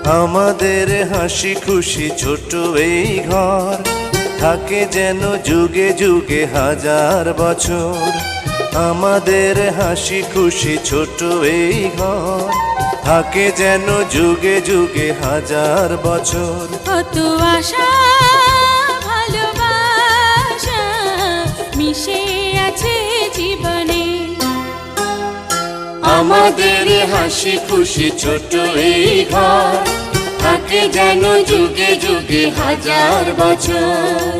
আমাদের হাসি খুশি ছোট এই ঘর থাকে যেন যুগে যুগে হাজার বছর। আমাদের হাসি খুশি ছোট এই ঘর থাকে যেন যুগে যুগে হাজার বছর। কত আশা ভালোবাসা মিশে আছে জীবনে। আমাদের হাসি খুশি ছোট এই ঘর থাকে যেন যুগে যুগে হাজার বছর।